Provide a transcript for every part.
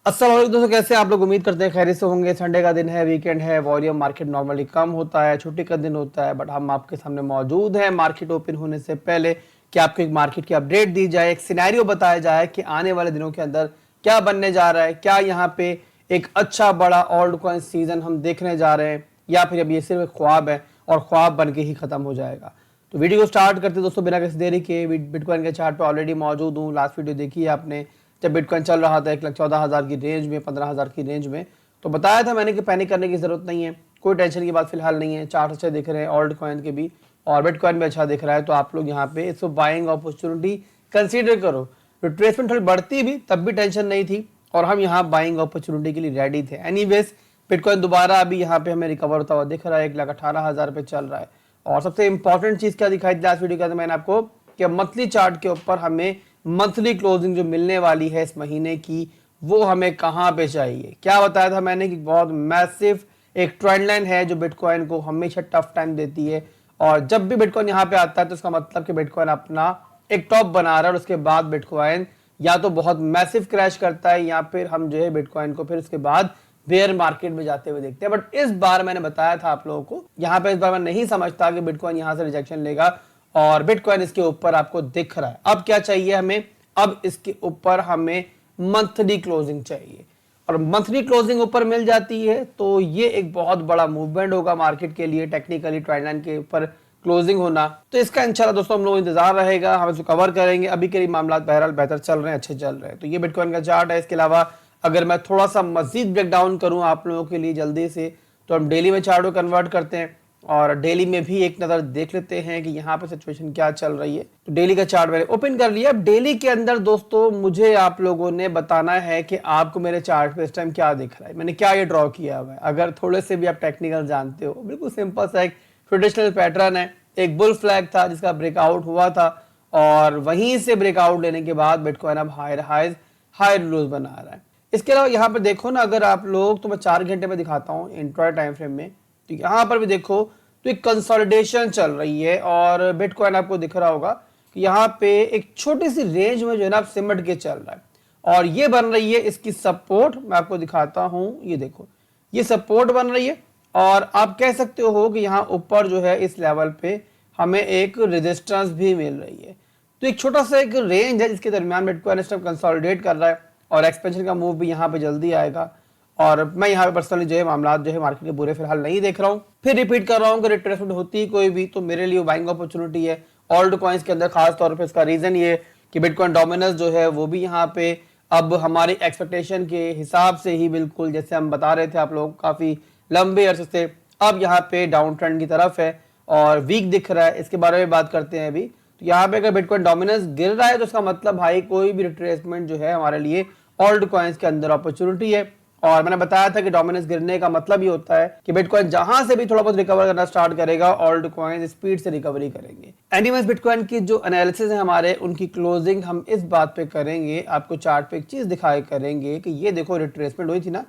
अस्सलाम वालेकुम दोस्तों, कैसे आप लोग? उम्मीद करते हैं खैरियत से होंगे। संडे का दिन है, वीकेंड है, वॉल्यूम मार्केट नॉर्मली कम होता है, छुट्टी का दिन होता है, बट हम आपके सामने मौजूद हैं मार्केट ओपन होने से पहले कि आपको एक मार्केट की अपडेट दी जाए, एक सिनेरियो बताया जाए कि आने वाले दिनों के अंदर क्या बनने जा रहा है। क्या यहाँ पे एक अच्छा बड़ा ऑल्ड कॉइन सीजन हम देखने जा रहे हैं, या फिर अब ये सिर्फ एक ख्वाब है और ख्वाब बन के ही खत्म हो जाएगा। तो वीडियो को स्टार्ट करते हैं दोस्तों बिना किसी देरी के। बिटकॉइन के चार्ट पे ऑलरेडी मौजूद हूँ। लास्ट वीडियो देखी है आपने, जब बिटकॉइन चल रहा था 1,14,000 की रेंज में, 15,000 की रेंज में, तो बताया था मैंने कि पैनिक करने की जरूरत नहीं है, कोई टेंशन की बात फिलहाल नहीं है। चार्ट अच्छे दिख रहे हैं ऑल्ड कॉइन के भी, और बिटकॉइन भी अच्छा दिख रहा है। तो आप लोग यहाँ पे इसको बाइंग अपॉर्चुनिटी कंसीडर करो। रिट्रेसमेंट थोड़ी बढ़ती भी तब भी टेंशन नहीं थी, और हम यहाँ बाइंग अपॉर्चुनिटी के लिए रेडी थे। एनीवेज बिटकॉइन दोबारा अभी यहाँ पे हमें रिकवर होता हुआ दिख रहा है, 1,18,000 पे चल रहा है। और सबसे इंपॉर्टेंट चीज क्या दिखाई थी लास्ट वीडियो के अंदर मैंने आपको, कि मंथली चार्ट के ऊपर हमें मंथली क्लोजिंग जो मिलने वाली है इस महीने की, वो हमें कहां पे चाहिए। क्या बताया था मैंने कि बहुत मैसिव एक ट्रेंड लाइन है जो बिटकॉइन को हमेशा टफ टाइम देती है, और जब भी बिटकॉइन यहाँ पे आता है तो इसका मतलब कि बिटकॉइन अपना एक टॉप बना रहा है, और उसके बाद बिटकॉइन या तो बहुत मैसिव क्रैश करता है, या फिर हम जो है बिटकॉइन को फिर उसके बाद बेयर मार्केट में जाते हुए देखते हैं। बट इस बार मैंने बताया था आप लोगों को, यहाँ पे इस बार मैं नहीं समझता कि बिटकॉइन यहाँ से रिजेक्शन लेगा, और बिटकॉइन इसके ऊपर आपको दिख रहा है। अब क्या चाहिए हमें? अब इसके ऊपर हमें मंथली क्लोजिंग चाहिए, और मंथली क्लोजिंग ऊपर मिल जाती है तो ये एक बहुत बड़ा मूवमेंट होगा मार्केट के लिए। टेक्निकली ट्रेंड लाइन के ऊपर क्लोजिंग होना, तो इसका इंशाल्लाह दोस्तों हम लोग इंतजार रहेगा, हम इसको कवर करेंगे। अभी के लिए मामला बहरहाल बेहतर चल रहे हैं, अच्छे चल रहे हैं। तो ये बिटकॉइन का चार्ट है। इसके अलावा अगर मैं थोड़ा सा मजीद ब्रेक डाउन करूं आप लोगों के लिए जल्दी से, तो हम डेली में चार्ट को कन्वर्ट करते हैं, और डेली में भी एक नज़र देख लेते हैं कि यहाँ पे सिचुएशन क्या चल रही है। तो डेली का चार्ट मैंने ओपन कर लिया। अब डेली के अंदर दोस्तों मुझे आप लोगों ने बताना है कि आपको मेरे चार्ट पे इस टाइम क्या दिख रहा है, मैंने क्या ये ड्रॉ किया हुआ है। अगर थोड़े से भी आप टेक्निकल जानते हो, बिल्कुल सिंपल सा एक ट्रेडिशनल पैटर्न है। एक बुल फ्लैग था जिसका ब्रेकआउट हुआ था, और वहीं से ब्रेकआउट लेने के बाद बिटकॉइन अब हायर हाइज हायर लोज बना रहा है। इसके अलावा यहाँ पे देखो ना, अगर आप लोग, तो मैं 4 घंटे में दिखाता हूँ इंट्रा टाइम फ्रेम में, तो यहाँ पर भी देखो तो एक कंसोलिडेशन चल रही है, और बिटकॉइन आपको दिख रहा होगा कि यहाँ पे एक छोटी सी रेंज में जो है ना सिमट के चल रहा है, और ये बन रही है इसकी सपोर्ट। मैं आपको दिखाता हूँ, ये देखो ये सपोर्ट बन रही है, और आप कह सकते हो कि यहाँ ऊपर जो है इस लेवल पे हमें एक रेजिस्टेंस भी मिल रही है। तो एक छोटा सा एक रेंज है जिसके दरमियान बिटकॉइन इस टाइम कंसोलिडेट कर रहा है, और एक्सपेंशन का मूव भी यहाँ पे जल्दी आएगा। और मैं यहाँ पे पर्सनली जो है मामला जो है मार्केट के बुरे फिलहाल नहीं देख रहा हूँ। फिर रिपीट कर रहा हूँ कि रिट्रेसमेंट होती है कोई भी तो मेरे लिए बाइंग अपॉर्चुनिटी है ओल्ड कॉइन्स के अंदर, खास तौर पे। इसका रीजन ये कि बिटकॉइन डोमिनेंस जो है वो भी यहाँ पे अब हमारी एक्सपेक्टेशन के हिसाब से ही, बिल्कुल जैसे हम बता रहे थे आप लोग काफी लंबे अरसे से, अब यहाँ पे डाउन ट्रेंड की तरफ है और वीक दिख रहा है। इसके बारे में बात करते हैं अभी। तो यहाँ पे अगर बिटकॉइन डोमिनेंस गिर रहा है तो इसका मतलब भाई कोई भी रिट्रेसमेंट जो है हमारे लिए ओल्ड कॉइन्स के अंदर अपॉर्चुनिटी है। और मैंने बताया था कि डोमिनेंस गिरने का मतलब ये होता है कि बिटकॉइन जहां से भी थोड़ा बहुत रिकवर करना स्टार्ट करेगा, ओल्ड कॉइन स्पीड से रिकवरी करेंगे। एनीवेज बिटकॉइन की जो एनालिसिस है हमारे, उनकी क्लोजिंग हम इस बात पे करेंगे, आपको चार्ट पे एक चीज दिखाई करेंगे कि ये देखो रिट्रेसमेंट हुई थी ना,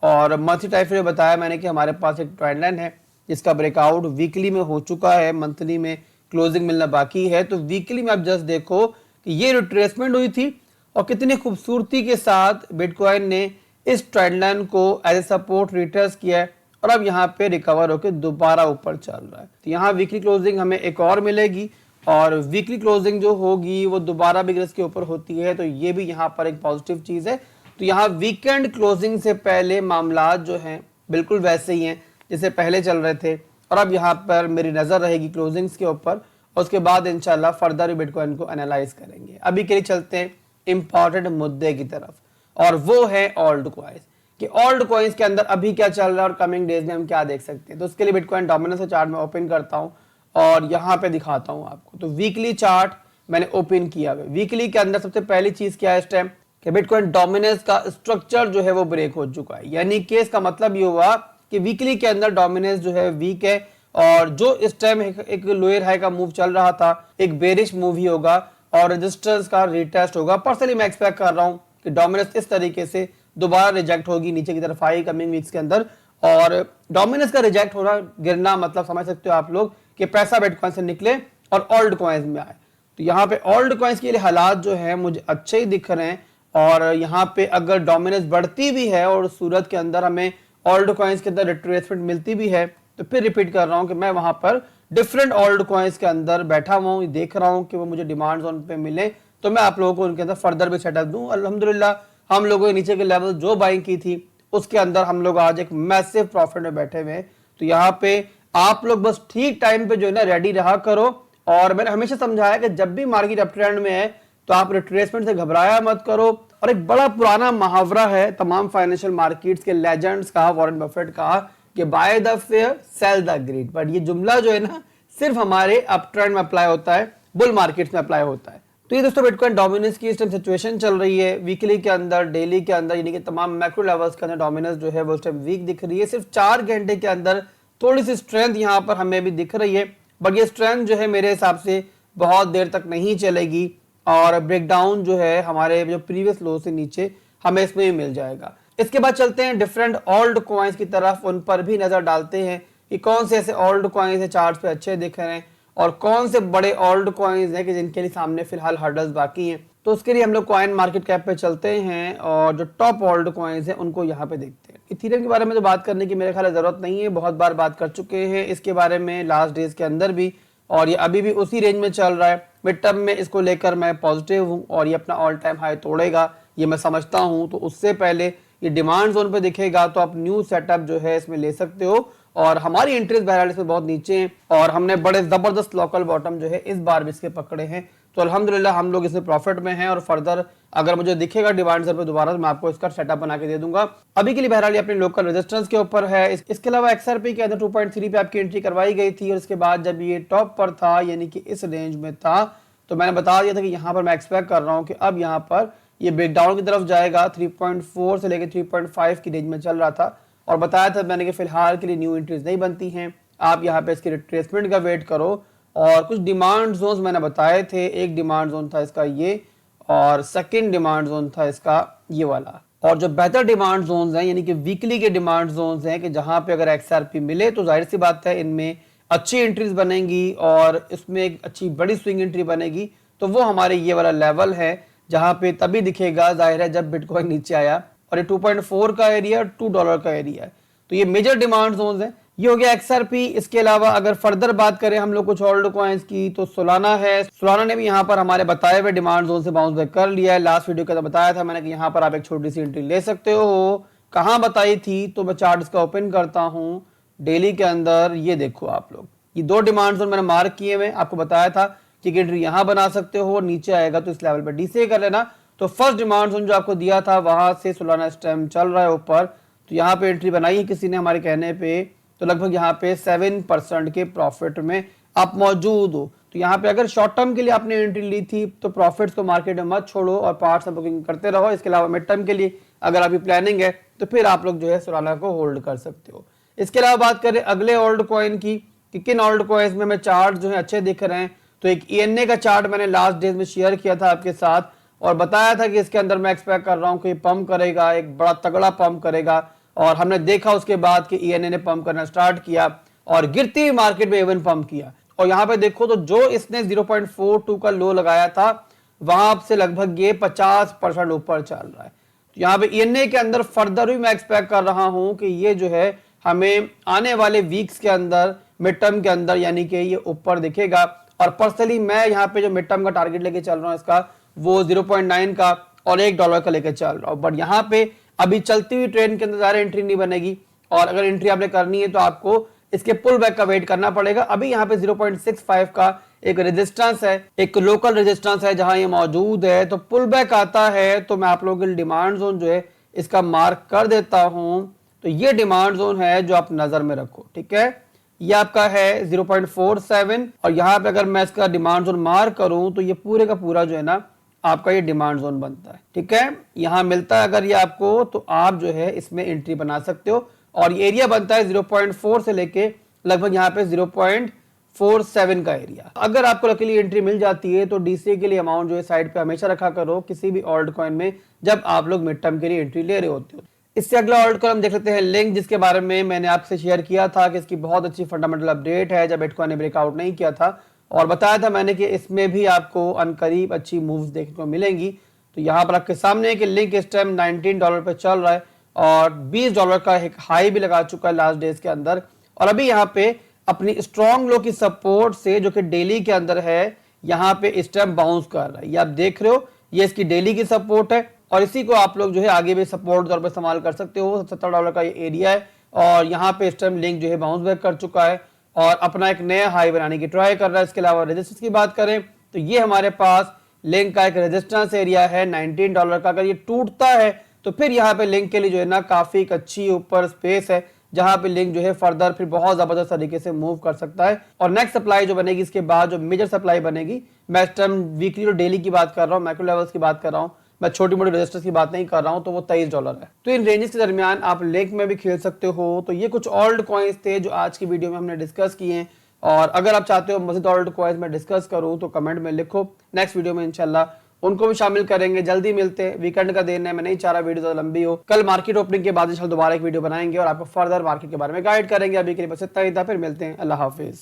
और मंथली टाइम फ्रेम बताया मैंने कि हमारे पास एक ट्रेंड लाइन है जिसका ब्रेकआउट वीकली में हो चुका है, मंथली में क्लोजिंग मिलना बाकी है। तो वीकली में आप जस्ट देखो कि ये रिट्रेसमेंट हुई थी, और कितनी खूबसूरती के साथ बिटकॉइन ने इस ट्रेंड लाइन को एज ए सपोर्ट रिट्रेस किया है, और अब यहाँ पे रिकवर होकर दोबारा ऊपर चल रहा है। तो यहाँ वीकली क्लोजिंग हमें एक और मिलेगी, और वीकली क्लोजिंग जो होगी वो दोबारा बिगनेस के ऊपर होती है, तो ये भी यहाँ पर एक पॉजिटिव चीज है। तो यहाँ वीकेंड क्लोजिंग से पहले मामला जो हैं बिल्कुल वैसे ही हैं जैसे पहले चल रहे थे, और अब यहाँ पर मेरी नजर रहेगी क्लोजिंग्स के ऊपर, और उसके बाद इंशाल्लाह फर्दर बिटकॉइन को एनालाइज करेंगे। अभी के लिए चलते हैं इंपॉर्टेंट मुद्दे की तरफ, और वो है ओल्ड कॉइन्स, कि ओल्ड कॉइन्स के अंदर अभी क्या चल रहा है और कमिंग डेज में हम क्या देख सकते हैं। तो उसके लिए बिटकॉइन डोमिनेंस चार्ट में ओपन करता हूं और यहाँ पे दिखाता हूं आपको। तो वीकली चार्ट मैंने ओपन किया है। वीकली के अंदर सबसे पहली चीज क्या है इस टाइम, कि बिटकॉइन डोमिनेंस का स्ट्रक्चर जो है वो ब्रेक हो चुका है। यानी कि इसका मतलब ये हुआ कि वीकली के अंदर डोमिनेंस जो है वीक है, और जो इस टाइम एक लोअर हाई का मूव चल रहा था, एक बेरिश मूव ही होगा, और रेजिस्टेंस का रिटेस्ट होगा। पर्सनली मैं एक्सपेक्ट कर रहा हूं कि डोमिनेंस इस तरीके से दोबारा रिजेक्ट होगी, नीचे की तरफ आई कमिंग वीक्स के अंदर। और डोमिनेंस का रिजेक्ट होना, गिरना, मतलब समझ सकते हो आप लोग कि पैसा बिटकॉइन से निकले और ओल्ड कॉइन्स में आए। तो यहाँ पे ओल्ड कॉइन्स के लिए हालात जो है मुझे अच्छे ही दिख रहे हैं, और यहाँ पे अगर डोमिनेंस बढ़ती भी है और सूरत के अंदर हमें ओल्ड कॉइन्स के अंदर रिट्रेसमेंट मिलती भी है, तो फिर रिपीट कर रहा हूँ कि मैं वहां पर डिफरेंट ओल्ड कॉइन्स के अंदर बैठा हुआ हूँ, देख रहा हूँ कि वो मुझे डिमांड जोन पे मिले तो मैं आप लोगों को उनके अंदर फर्दर भी सेटअप दूं। अल्हम्दुलिल्लाह हम लोगों ने नीचे के लेवल जो बाइंग की थी उसके अंदर हम लोग आज एक मैसिव प्रॉफिट में बैठे हुए हैं। तो यहाँ पे आप लोग बस ठीक टाइम पे जो है ना रेडी रहा करो। और मैंने हमेशा समझाया कि जब भी मार्केट अप ट्रेंड में है तो आप रिट्रेसमेंट से घबराया मत करो। और एक बड़ा पुराना मुहावरा है तमाम फाइनेंशियल मार्केट्स के लेजेंड्स का, वॉरेन बफेट का, कि buy the fear sell the greed. But ये जुमला जो है ना सिर्फ हमारे अप ट्रेंड में अप्लाई होता है, बुल मार्केट्स में अप्लाई होता है। तो ये दोस्तों बिटकॉइन डोमिनेंस की इस टाइम सिचुएशन चल रही है। वीकली के अंदर, डेली के अंदर, यानी कि तमाम मैक्रो लेवल्स के अंदर डोमिनेंस जो है वो इस टाइम वीक दिख रही है। सिर्फ 4 घंटे के अंदर थोड़ी सी स्ट्रेंथ यहाँ पर हमें भी दिख रही है, बट ये स्ट्रेंथ जो है मेरे हिसाब से बहुत देर तक नहीं चलेगी और ब्रेकडाउन जो है हमारे जो प्रीवियस लो से नीचे हमें इसमें भी मिल जाएगा। इसके बाद चलते हैं डिफरेंट ओल्ड कॉइन्स की तरफ, उन पर भी नजर डालते हैं कि कौन से ऐसे ओल्ड कॉइन्स है चार्ट पे अच्छे दिख रहे हैं और कौन से बड़े ओल्ड कॉइन्स हैं कि जिनके लिए सामने फिलहाल हर्डल्स बाकी हैं। तो उसके लिए हम लोग कॉइन मार्केट कैप पे चलते हैं और जो टॉप ओल्ड कॉइन्स हैं उनको यहाँ पे देखते हैं। इथीरियम के बारे में तो बात करने की मेरे ख्याल जरूरत नहीं है, बहुत बार बात कर चुके हैं इसके बारे में लास्ट डेज के अंदर भी, और ये अभी भी उसी रेंज में चल रहा है। मिड टर्म में इसको लेकर मैं पॉजिटिव हूँ और ये अपना ऑल टाइम हाई तोड़ेगा ये मैं समझता हूँ। तो उससे पहले ये डिमांड जोन पे दिखेगा तो आप न्यू सेटअप जो है इसमें ले सकते हो। और हमारी इंटरेस्ट बहरहाल इसमें बहुत नीचे है और हमने बड़े जबरदस्त लोकल बॉटम जो है इस बार भी इसके पकड़े हैं। तो अल्हम्दुलिल्लाह हम लोग इसमें प्रॉफिट में हैं और फर्दर अगर मुझे दिखेगा डिमांड जोन पे दोबारा तो मैं आपको इसका सेटअप बना के दे दूंगा। अभी के लिए बहरहाल ये अपने लोकल रेजिस्टेंस के ऊपर है। इसके अलावा XRP के अंदर 2.3 पे आपकी एंट्री करवाई गई थी और इसके बाद जब ये टॉप पर था यानी कि इस रेंज में था तो मैंने बता दिया था कि यहाँ पर मैं एक्सपेक्ट कर रहा हूँ कि अब यहाँ पर ये ब्रेकडाउन की तरफ जाएगा। 3.4 से लेकर 3.5 की रेंज में चल रहा था और बताया था मैंने कि फिलहाल के लिए न्यू एंट्रीज नहीं बनती हैं, आप यहाँ पे इसके रिट्रेसमेंट का वेट करो। और कुछ डिमांड जोन्स मैंने बताए थे, एक डिमांड जोन था इसका ये और सेकंड डिमांड जोन था इसका ये वाला। और जो बेहतर डिमांड जोन्स हैं यानी कि वीकली के डिमांड जोन्स हैं कि जहां पे अगर XRP मिले तो जाहिर सी बात है इनमें अच्छी एंट्रीज बनेंगी और इसमें एक अच्छी बड़ी स्विंग एंट्री बनेगी। तो वो हमारे ये वाला लेवल है जहां पे तभी दिखेगा जाहिर है जब बिटकॉइन नीचे आया और ये 2.4 का एरिया $2 का एरिया है। तो ये मेजर डिमांड जोन्स हैं। ये हो गया XRP। इसके अलावा अगर फर्दर बात करें हम लोग कुछ ओल्ड कॉइन्स की तो सोलाना है। सोलाना ने भी यहाँ पर हमारे बताए हुए डिमांड जोन से बाउंस बैक कर लिया है। लास्ट वीडियो के अंदर बताया था मैंने कि यहाँ पर आप एक छोटी सी एंट्री ले सकते हो। कहाँ बताई थी तो मैं चार्ट इसका ओपन करता हूँ डेली के अंदर। ये देखो आप लोग ये 2 डिमांड जोन मैंने मार्क किए हुए, आपको बताया था कि एंट्री यहाँ बना सकते हो, नीचे आएगा तो इस लेवल पर डीसीए कर लेना। तो फर्स्ट डिमांड जोन जो आपको दिया था वहां से सोलाना स्टेम चल रहा है ऊपर, तो यहाँ पे एंट्री बनाई है किसी ने हमारे कहने पे, तो लगभग यहाँ पे 7% के प्रॉफिट में आप मौजूद हो। तो यहाँ पे अगर शॉर्ट टर्म के लिए आपने एंट्री ली थी तो प्रॉफिट्स को मार्केट में मत छोड़ो और पार्ट्स में बुकिंग करते रहो। इसके अलावा मिड टर्म के लिए अगर आपकी प्लानिंग है तो फिर आप लोग जो है सोलाना को होल्ड कर सकते हो। इसके अलावा बात करें अगले ओल्ड कॉइन की कि किन ओल्ड कॉइन्स में हमें चार्ट जो है अच्छे दिख रहे हैं, तो एक ENA का चार्ट मैंने लास्ट डेज में शेयर किया था आपके साथ और बताया था कि इसके अंदर मैं एक्सपेक्ट कर रहा हूँ कि पंप करेगा, एक बड़ा तगड़ा पंप करेगा। और हमने देखा उसके बाद कि ENA ने पंप करना स्टार्ट किया और गिरती हुई मार्केट में इवन पंप किया। और यहाँ पे देखो तो जो इसने 0.42 का लो लगाया था वहां से लगभग ये 50% ऊपर चल रहा है। तो यहाँ पे ENA के अंदर फर्दर भी मैं एक्सपेक्ट कर रहा हूँ कि ये जो है हमें आने वाले वीक्स के अंदर मिड टर्म के अंदर यानी कि ये ऊपर दिखेगा। और पर्सनली मैं यहाँ पे जो मिड टर्म का टारगेट लेके चल रहा हूँ इसका वो 0.9 का और $1 का लेके चल रहा हूँ। बट यहाँ पे अभी चलती हुई ट्रेन के अंदर ज़्यादा एंट्री नहीं बनेगी और अगर एंट्री आपने करनी है तो आपको इसके पुल बैक का वेट करना पड़ेगा। अभी यहाँ पे 0.65 का एक रेजिस्टेंस है, एक लोकल रेजिस्टेंस है जहां ये मौजूद है। तो पुल बैक आता है तो मैं आप लोगों के डिमांड जोन जो है इसका मार्क कर देता हूं। तो ये डिमांड जोन है जो आप नजर में रखो, ठीक है। ये आपका है 0.47 और यहाँ पे अगर मैं इसका डिमांड जोन मार्क करूं तो ये पूरे का पूरा जो है ना आपका ये डिमांड जोन बनता है, ठीक है। यहाँ मिलता है अगर ये आपको तो आप जो है इसमें एंट्री बना सकते हो और ये एरिया बनता है 0.4 से लेके लगभग यहाँ पे 0.47 का एरिया। अगर आपको लकीली एंट्री मिल जाती है तो डीसीए के लिए अमाउंट जो है साइड पे हमेशा रखा करो किसी भी ऑल्ट कॉइन में जब आप लोग मिड टर्म के लिए एंट्री ले रहे होते हो। इससे अगला ऑल्ट कॉइन हम देख लेते हैं लिंक, जिसके बारे में मैंने आपसे शेयर किया था कि इसकी बहुत अच्छी फंडामेंटल अपडेट है जब बिटकॉइन ने ब्रेकआउट नहीं किया था और बताया था मैंने कि इसमें भी आपको अनकरीब अच्छी मूव्स देखने को मिलेंगी। तो यहाँ पर आपके सामने है कि लिंक इस टाइम $19 पे चल रहा है और $20 का एक हाई भी लगा चुका है लास्ट डेज के अंदर। और अभी यहाँ पे अपनी स्ट्रॉन्ग लो की सपोर्ट से जो कि डेली के अंदर है, यहाँ पे इस टाइम बाउंस कर रहा है। ये आप देख रहे हो, ये इसकी डेली की सपोर्ट है और इसी को आप लोग जो है आगे भी सपोर्ट तौर पर इस्तेमाल कर सकते हो। $70 का ये एरिया है और यहाँ पे इस टाइम लिंक जो है बाउंस बैक कर चुका है और अपना एक नया हाई बनाने की ट्राई कर रहा है। इसके अलावा रेजिस्टेंस की बात करें तो ये हमारे पास लिंक का एक रेजिस्टेंस एरिया है $19 का। अगर ये टूटता है तो फिर यहाँ पे लिंक के लिए जो है ना काफी एक अच्छी ऊपर स्पेस है जहां पे लिंक जो है फर्दर फिर बहुत जबरदस्त तरीके से मूव कर सकता है। और नेक्स्ट सप्लाई जो बनेगी इसके बाद जो मेजर सप्लाई बनेगी, मैं इस टाइम वीकली और डेली की बात कर रहा हूँ, मैक्रो लेवल्स की बात कर रहा हूँ, मैं छोटी मोटी रजिस्टर्स की बात नहीं कर रहा हूँ, तो वो $23 है। तो इन रेंजेस के दरमियान आप लिंक में भी खेल सकते हो। तो ये कुछ ओल्ड कॉइन्स थे जो आज की वीडियो में हमने डिस्कस किए हैं और अगर आप चाहते हो मजीद ओल्ड कॉइन्स में डिस्कस करूँ तो कमेंट में लिखो, नेक्स्ट वीडियो में इंशाल्लाह उनको भी शामिल करेंगे। जल्दी मिलते हैं, वीकेंड का दिन है, मैं नहीं चाह रहा वीडियो ज्यादा लंबी हो। कल मार्केट ओपनिंग के बाद दोबारा एक वीडियो बनाएंगे और आपको फर्दर मार्केट के बारे में गाइड करेंगे। अभी के लिए बस इतना ही था, फिर मिलते हैं। अल्लाह हाफिज।